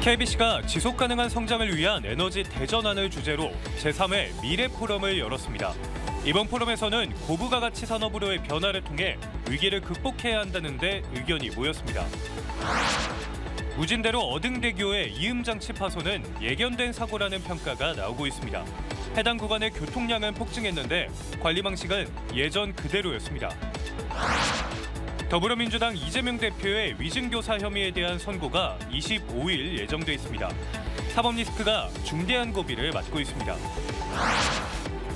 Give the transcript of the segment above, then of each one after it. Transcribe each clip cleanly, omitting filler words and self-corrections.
KBC가 지속가능한 성장을 위한 에너지 대전환을 주제로 제3회 미래 포럼을 열었습니다. 이번 포럼에서는 고부가가치 산업으로의 변화를 통해 위기를 극복해야 한다는 데 의견이 모였습니다. 무진대로 어등대교의 이음장치 파손은 예견된 사고라는 평가가 나오고 있습니다. 해당 구간의 교통량은 폭증했는데 관리 방식은 예전 그대로였습니다. 더불어민주당 이재명 대표의 위증교사 혐의에 대한 선고가 25일 예정돼 있습니다. 사법 리스크가 중대한 고비를 맞고 있습니다.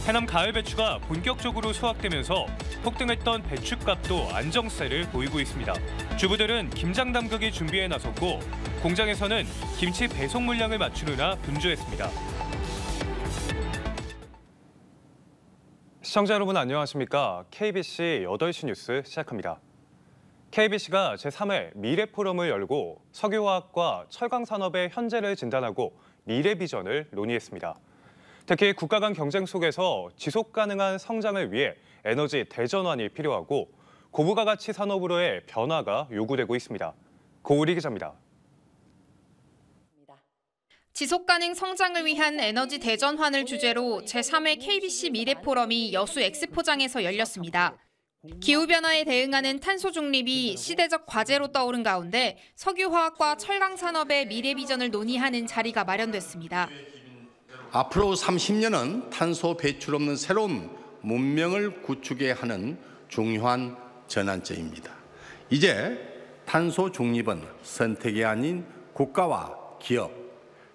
해남 가을 배추가 본격적으로 수확되면서 폭등했던 배추값도 안정세를 보이고 있습니다. 주부들은 김장 담그기 준비에 나섰고 공장에서는 김치 배송 물량을 맞추느라 분주했습니다. 시청자 여러분 안녕하십니까? KBC 8시 뉴스 시작합니다. KBC가 제3회 미래 포럼을 열고 석유화학과 철강산업의 현재를 진단하고 미래 비전을 논의했습니다. 특히 국가 간 경쟁 속에서 지속 가능한 성장을 위해 에너지 대전환이 필요하고 고부가가치 산업으로의 변화가 요구되고 있습니다. 고우리 기자입니다. 지속가능 성장을 위한 에너지 대전환을 주제로 제3회 KBC 미래 포럼이 여수 엑스포장에서 열렸습니다. 기후변화에 대응하는 탄소 중립이 시대적 과제로 떠오른 가운데 석유화학과 철강산업의 미래 비전을 논의하는 자리가 마련됐습니다. 앞으로 30년은 탄소 배출 없는 새로운 문명을 구축해야 하는 중요한 전환점입니다. 이제 탄소 중립은 선택이 아닌 국가와 기업,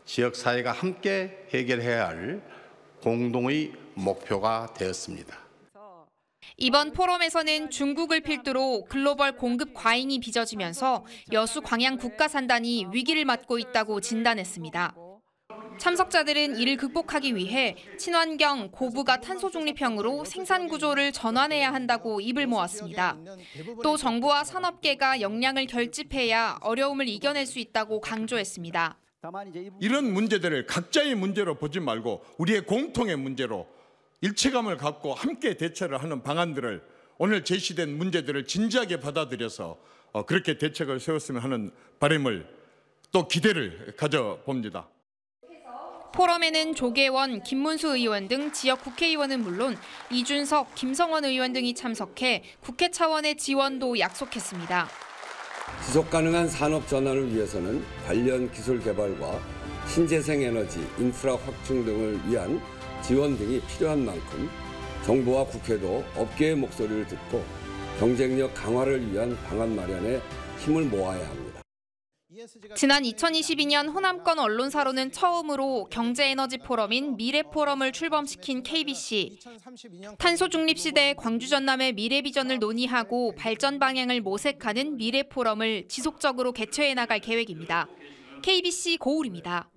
지역사회가 함께 해결해야 할 공동의 목표가 되었습니다. 이번 포럼에서는 중국을 필두로 글로벌 공급 과잉이 빚어지면서 여수 광양 국가산단이 위기를 맞고 있다고 진단했습니다. 참석자들은 이를 극복하기 위해 친환경 고부가 탄소 중립형으로 생산 구조를 전환해야 한다고 입을 모았습니다. 또 정부와 산업계가 역량을 결집해야 어려움을 이겨낼 수 있다고 강조했습니다. 이런 문제들을 각자의 문제로 보지 말고 우리의 공통의 문제로 일체감을 갖고 함께 대처를 하는 방안들을 오늘 제시된 문제들을 진지하게 받아들여서 그렇게 대책을 세웠으면 하는 바람을 또 기대를 가져봅니다. 포럼에는 조계원, 김문수 의원 등 지역 국회의원은 물론 이준석, 김성원 의원 등이 참석해 국회 차원의 지원도 약속했습니다. 지속가능한 산업 전환을 위해서는 관련 기술 개발과 신재생 에너지, 인프라 확충 등을 위한 지원 등이 필요한 만큼 정부와 국회도 업계의 목소리를 듣고 경쟁력 강화를 위한 방안 마련에 힘을 모아야 합니다. 지난 2022년 호남권 언론사로는 처음으로 경제에너지 포럼인 미래 포럼을 출범시킨 KBC. 탄소 중립 시대의 광주 전남의 미래 비전을 논의하고 발전 방향을 모색하는 미래 포럼을 지속적으로 개최해 나갈 계획입니다. KBC 고울입니다.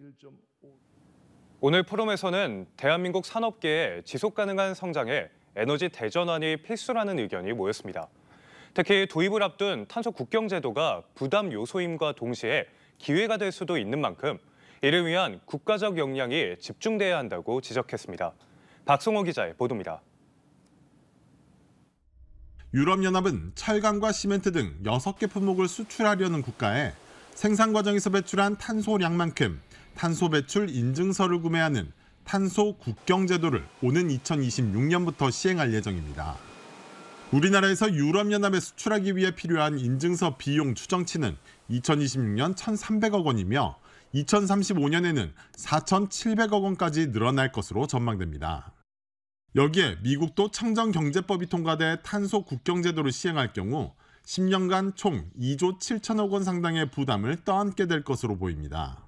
오늘 포럼에서는 대한민국 산업계의 지속가능한 성장에 에너지 대전환이 필수라는 의견이 모였습니다. 특히 도입을 앞둔 탄소 국경제도가 부담 요소임과 동시에 기회가 될 수도 있는 만큼 이를 위한 국가적 역량이 집중돼야 한다고 지적했습니다. 박성호 기자의 보도입니다. 유럽연합은 철강과 시멘트 등 6개 품목을 수출하려는 국가에 생산 과정에서 배출한 탄소량만큼 탄소 배출 인증서를 구매하는 탄소 국경제도를 오는 2026년부터 시행할 예정입니다. 우리나라에서 유럽연합에 수출하기 위해 필요한 인증서 비용 추정치는 2026년 1,300억 원이며 2035년에는 4,700억 원까지 늘어날 것으로 전망됩니다. 여기에 미국도 청정경제법이 통과돼 탄소 국경제도를 시행할 경우 10년간 총 2조 7천억 원 상당의 부담을 떠안게 될 것으로 보입니다.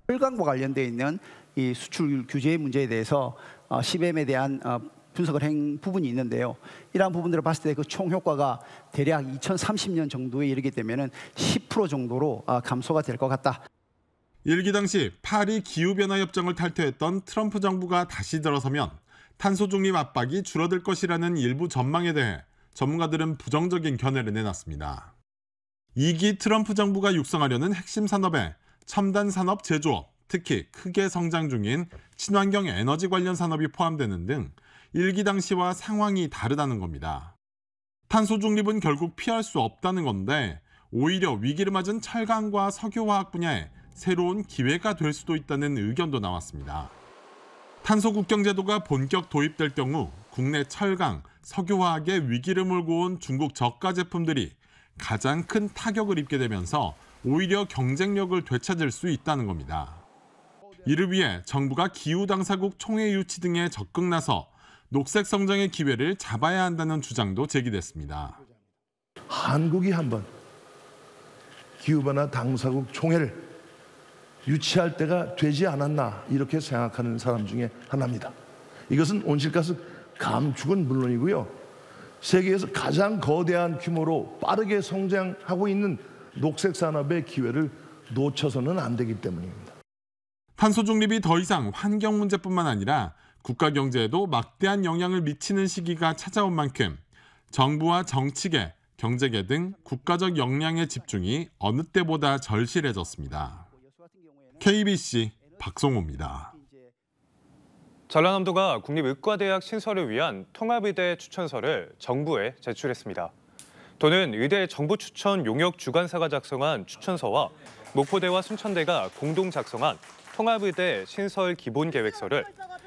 철강과 관련되어 있는 이 수출 규제 문제에 대해서 CBAM에 대한 분석을 한 부분이 있는데요. 이러한 부분들을 봤을 때 그 총 효과가 대략 2030년 정도에 이르게 되면 10% 정도로 감소가 될 것 같다. 일기 당시 파리 기후변화협정을 탈퇴했던 트럼프 정부가 다시 들어서면 탄소 중립 압박이 줄어들 것이라는 일부 전망에 대해 전문가들은 부정적인 견해를 내놨습니다. 2기 트럼프 정부가 육성하려는 핵심 산업에 첨단 산업 제조업, 특히 크게 성장 중인 친환경 에너지 관련 산업이 포함되는 등 일기 당시와 상황이 다르다는 겁니다. 탄소 중립은 결국 피할 수 없다는 건데 오히려 위기를 맞은 철강과 석유화학 분야에 새로운 기회가 될 수도 있다는 의견도 나왔습니다. 탄소 국경 제도가 본격 도입될 경우 국내 철강, 석유화학의 위기를 몰고 온 중국 저가 제품들이 가장 큰 타격을 입게 되면서 오히려 경쟁력을 되찾을 수 있다는 겁니다. 이를 위해 정부가 기후당사국 총회 유치 등에 적극 나서 녹색 성장의 기회를 잡아야 한다는 주장도 제기됐습니다. 한국이 한번 기후변화 당사국 총회를 유치할 때가 되지 않았나 이렇게 생각하는 사람 중에 하나입니다. 이것은 온실가스 감축은 물론이고요. 세계에서 가장 거대한 규모로 빠르게 성장하고 있는 녹색 산업의 기회를 놓쳐서는 안 되기 때문입니다. 탄소 중립이 더 이상 환경 문제뿐만 아니라 국가 경제에도 막대한 영향을 미치는 시기가 찾아온 만큼 정부와 정치계, 경제계 등 국가적 역량의 집중이 어느 때보다 절실해졌습니다. KBC 박성호입니다. 전라남도가 국립의과대학 신설을 위한 통합의대 추천서를 정부에 제출했습니다. 도는 의대 정부 추천 용역 주관사가 작성한 추천서와 목포대와 순천대가 공동 작성한 통합의대 신설 기본계획서를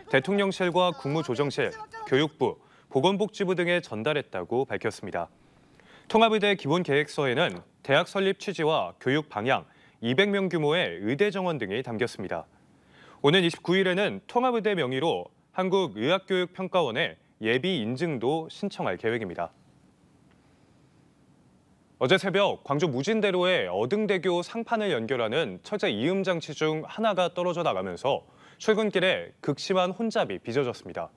대통령실과 국무조정실, 교육부, 보건복지부 등에 전달했다고 밝혔습니다. 통합의대 기본계획서에는 대학 설립 취지와 교육 방향, 200명 규모의 의대 정원 등이 담겼습니다. 오는 29일에는 통합의대 명의로 한국의학교육평가원에 예비 인증도 신청할 계획입니다. 어제 새벽 광주 무진대로의 어등대교 상판을 연결하는 철제 이음 장치 중 하나가 떨어져 나가면서 출근길에 극심한 혼잡이 빚어졌습니다.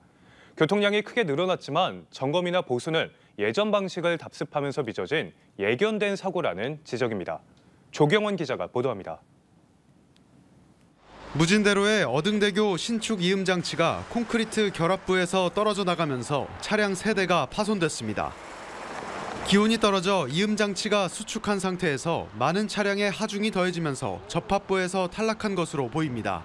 교통량이 크게 늘어났지만 점검이나 보수는 예전 방식을 답습하면서 빚어진 예견된 사고라는 지적입니다. 조경원 기자가 보도합니다. 무진대로의 어등대교 신축 이음 장치가 콘크리트 결합부에서 떨어져 나가면서 차량 3대가 파손됐습니다. 기온이 떨어져 이음 장치가 수축한 상태에서 많은 차량의 하중이 더해지면서 접합부에서 탈락한 것으로 보입니다.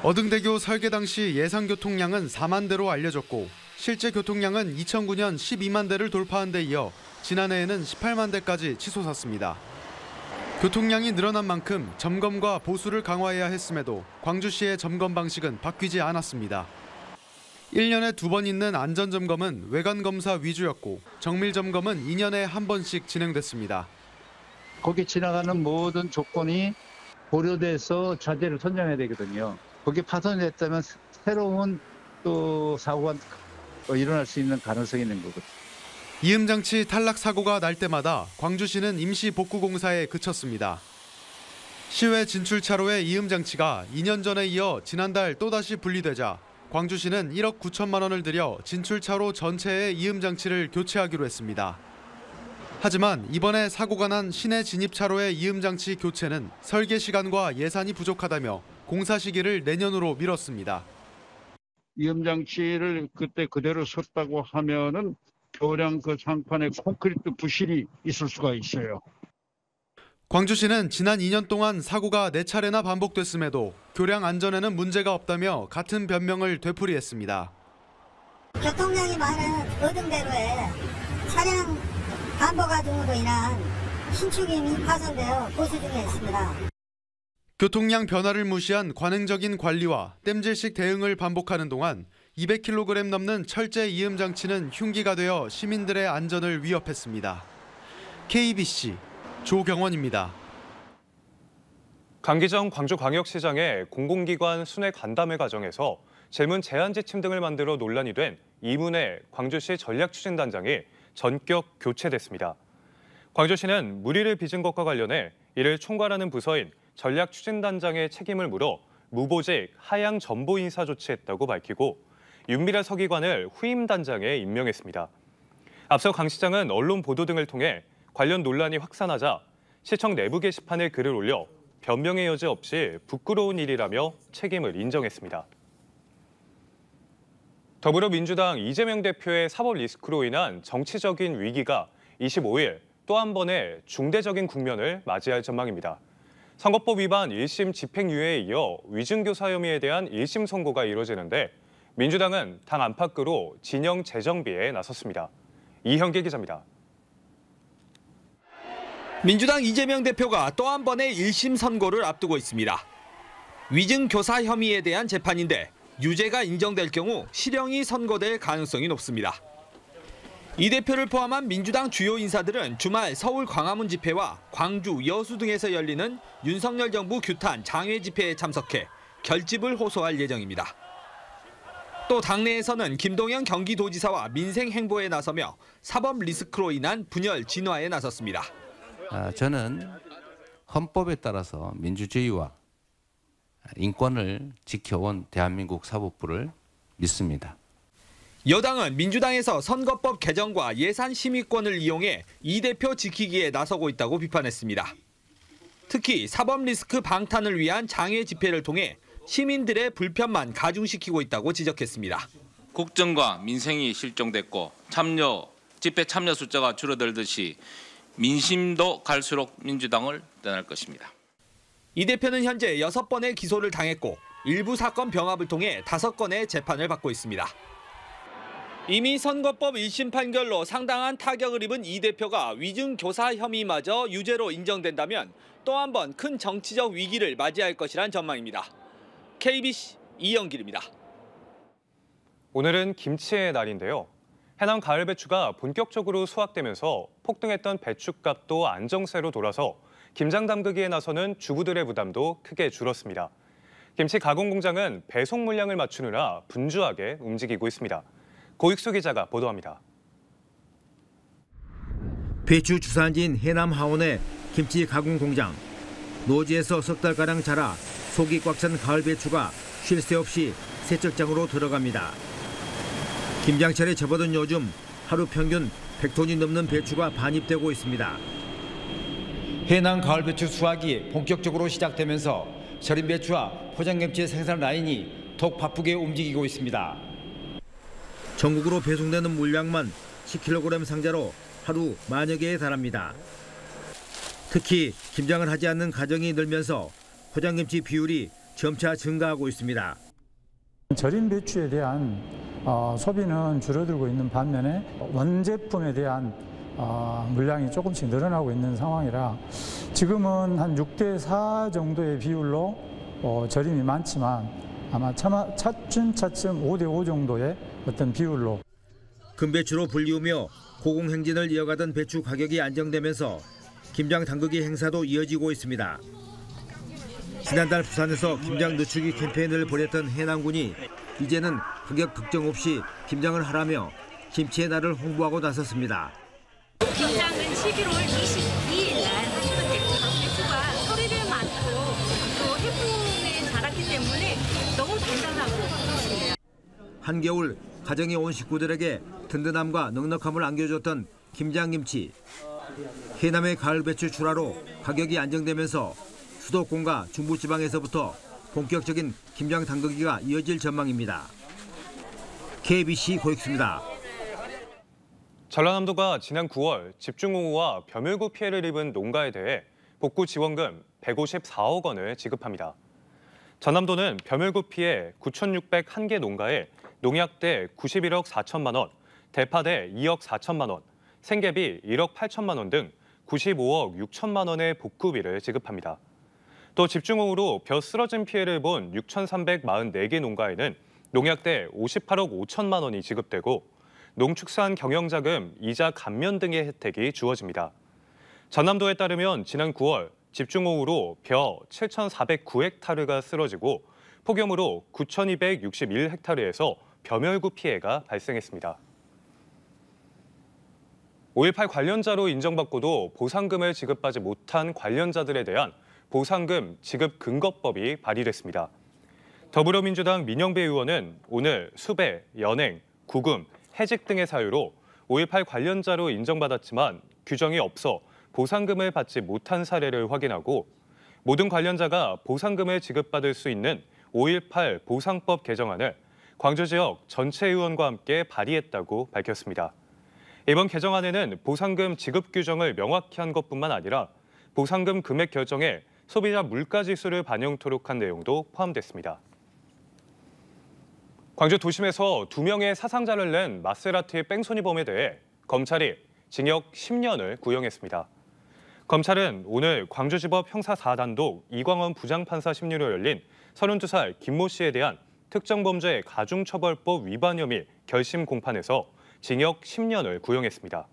어등대교 설계 당시 예상 교통량은 4만 대로 알려졌고 실제 교통량은 2009년 12만 대를 돌파한 데 이어 지난해에는 18만 대까지 치솟았습니다. 교통량이 늘어난 만큼 점검과 보수를 강화해야 했음에도 광주시의 점검 방식은 바뀌지 않았습니다. 1년에 2번 있는 안전점검은 외관검사 위주였고 정밀점검은 2년에 1번씩 진행됐습니다. 거기 지나가는 모든 조건이 고려돼서 자재를 선정해야 되거든요. 거기 파손됐다면 새로운 또 사고가 일어날 수 있는 가능성이 있는 거거든요. 이음장치 탈락 사고가 날 때마다 광주시는 임시 복구 공사에 그쳤습니다. 시외 진출차로의 이음장치가 2년 전에 이어 지난달 또다시 분리되자 광주시는 1억 9천만 원을 들여 진출차로 전체의 이음장치를 교체하기로 했습니다. 하지만 이번에 사고가 난 시내 진입차로의 이음장치 교체는 설계 시간과 예산이 부족하다며 공사 시기를 내년으로 미뤘습니다. 이음장치를 그때 그대로 섰다고 하면은 교량 그 상판에 콘크리트 부실이 있을 수가 있어요. 광주시는 지난 2년 동안 사고가 4차례나 반복됐음에도 교량 안전에는 문제가 없다며 같은 변명을 되풀이했습니다. 교통량이 많은 어등대로에 차량 반복화 등으로 인한 신축임이 파손되어 보수 중에 있습니다. 교통량 변화를 무시한 관행적인 관리와 땜질식 대응을 반복하는 동안 200kg 넘는 철제 이음 장치는 흉기가 되어 시민들의 안전을 위협했습니다. KBC 조경원입니다. 강기정 광주광역시장의 공공기관 순회 간담회 과정에서 질문 제한 지침 등을 만들어 논란이 된 이문혜 광주시 전략추진단장이 전격 교체됐습니다. 광주시는 무리를 빚은 것과 관련해 이를 총괄하는 부서인 전략추진단장의 책임을 물어 무보직 하향 전보 인사 조치했다고 밝히고 윤미래 서기관을 후임 단장에 임명했습니다. 앞서 강 시장은 언론 보도 등을 통해 관련 논란이 확산하자 시청 내부 게시판에 글을 올려 변명의 여지 없이 부끄러운 일이라며 책임을 인정했습니다. 더불어민주당 이재명 대표의 사법 리스크로 인한 정치적인 위기가 25일 또 한 번의 중대적인 국면을 맞이할 전망입니다. 선거법 위반 1심 집행유예에 이어 위증교사 혐의에 대한 1심 선고가 이뤄지는데 민주당은 당 안팎으로 진영 재정비에 나섰습니다. 이형길 기자입니다. 민주당 이재명 대표가 또 한 번의 1심 선고를 앞두고 있습니다. 위증 교사 혐의에 대한 재판인데 유죄가 인정될 경우 실형이 선고될 가능성이 높습니다. 이 대표를 포함한 민주당 주요 인사들은 주말 서울 광화문 집회와 광주, 여수 등에서 열리는 윤석열 정부 규탄 장외 집회에 참석해 결집을 호소할 예정입니다. 또 당내에서는 김동연 경기도지사와 민생 행보에 나서며 사법 리스크로 인한 분열 진화에 나섰습니다. 저는 헌법에 따라서 민주주의와 인권을 지켜온 대한민국 사법부를 믿습니다. 여당은 민주당에서 선거법 개정과 예산 심의권을 이용해 이 대표 지키기에 나서고 있다고 비판했습니다. 특히 사법 리스크 방탄을 위한 장외 집회를 통해 시민들의 불편만 가중시키고 있다고 지적했습니다. 국정과 민생이 실종됐고 집회 참여 숫자가 줄어들듯이 민심도 갈수록 민주당을 떠날 것입니다. 이 대표는 현재 6번의 기소를 당했고 일부 사건 병합을 통해 5건의 재판을 받고 있습니다. 이미 선거법 1심 판결로 상당한 타격을 입은 이 대표가 위증 교사 혐의마저 유죄로 인정된다면 또 한 번 큰 정치적 위기를 맞이할 것이란 전망입니다. KBC 이영길입니다. 오늘은 김치의 날인데요. 해남 가을 배추가 본격적으로 수확되면서 폭등했던 배추값도 안정세로 돌아서 김장 담그기에 나서는 주부들의 부담도 크게 줄었습니다. 김치 가공 공장은 배송 물량을 맞추느라 분주하게 움직이고 있습니다. 고익수 기자가 보도합니다. 배추 주산지인 해남 하원의 김치 가공 공장. 노지에서 석 달가량 자라 속이 꽉 찬 가을 배추가 쉴 새 없이 세척장으로 들어갑니다. 김장철에 접어든 요즘 하루 평균 100톤이 넘는 배추가 반입되고 있습니다. 해남 가을 배추 수확이 본격적으로 시작되면서 절임 배추와 포장김치 생산 라인이 더욱 바쁘게 움직이고 있습니다. 전국으로 배송되는 물량만 10kg 상자로 하루 만여 개에 달합니다. 특히 김장을 하지 않는 가정이 늘면서 포장김치 비율이 점차 증가하고 있습니다. 절임 배추에 대한 소비는 줄어들고 있는 반면에 원제품에 대한 물량이 조금씩 늘어나고 있는 상황이라 지금은 한 6대4 정도의 비율로 절임이 많지만 아마 차츰 5대5 정도의 어떤 비율로. 금배추로 불리우며 고공행진을 이어가던 배추 가격이 안정되면서 김장 담그기 행사도 이어지고 있습니다. 지난달 부산에서 김장 늦추기 캠페인을 벌였던 해남군이 이제는 가격 걱정 없이 김장을 하라며 김치의 날을 홍보하고 나섰습니다. 김장은 11월 22일 날 하시면 되고요. 배추가 소리를 많고 또 해풍에 자랐기 때문에 너무 단단하고 좋습니다. 한겨울 가정에 온 식구들에게 든든함과 넉넉함을 안겨줬던 김장김치. 해남의 가을 배추 출하로 가격이 안정되면서 수도권과 중부지방에서부터 본격적인 김장 담그기가 이어질 전망입니다. KBC 고익수입니다. 전라남도가 지난 9월 집중호우와 벼멸구 피해를 입은 농가에 대해 복구 지원금 154억 원을 지급합니다. 전남도는 벼멸구 피해 9,601개 농가에 농약대 91억 4천만 원, 대파대 2억 4천만 원, 생계비 1억 8천만 원 등 95억 6천만 원의 복구비를 지급합니다. 또 집중호우로 벼 쓰러진 피해를 본 6,344개 농가에는 농약대 58억 5천만 원이 지급되고 농축산 경영자금, 이자 감면 등의 혜택이 주어집니다. 전남도에 따르면 지난 9월 집중호우로 벼 7,409헥타르가 쓰러지고 폭염으로 9,261헥타르에서 벼멸구 피해가 발생했습니다. 5.18 관련자로 인정받고도 보상금을 지급받지 못한 관련자들에 대한 보상금 지급 근거법이 발의됐습니다. 더불어민주당 민영배 의원은 오늘 수배, 연행, 구금, 해직 등의 사유로 5.18 관련자로 인정받았지만 규정이 없어 보상금을 받지 못한 사례를 확인하고 모든 관련자가 보상금을 지급받을 수 있는 5.18 보상법 개정안을 광주 지역 전체 의원과 함께 발의했다고 밝혔습니다. 이번 개정안에는 보상금 지급 규정을 명확히 한 것뿐만 아니라 보상금 금액 결정에 소비자 물가지수를 반영토록 한 내용도 포함됐습니다. 광주 도심에서 2명의 사상자를 낸 마세라티 뺑소니범에 대해 검찰이 징역 10년을 구형했습니다. 검찰은 오늘 광주지법 형사 4단독 이광원 부장판사 심리로 열린 32살 김모 씨에 대한 특정범죄 가중처벌법 위반 혐의 결심 공판에서 징역 10년을 구형했습니다.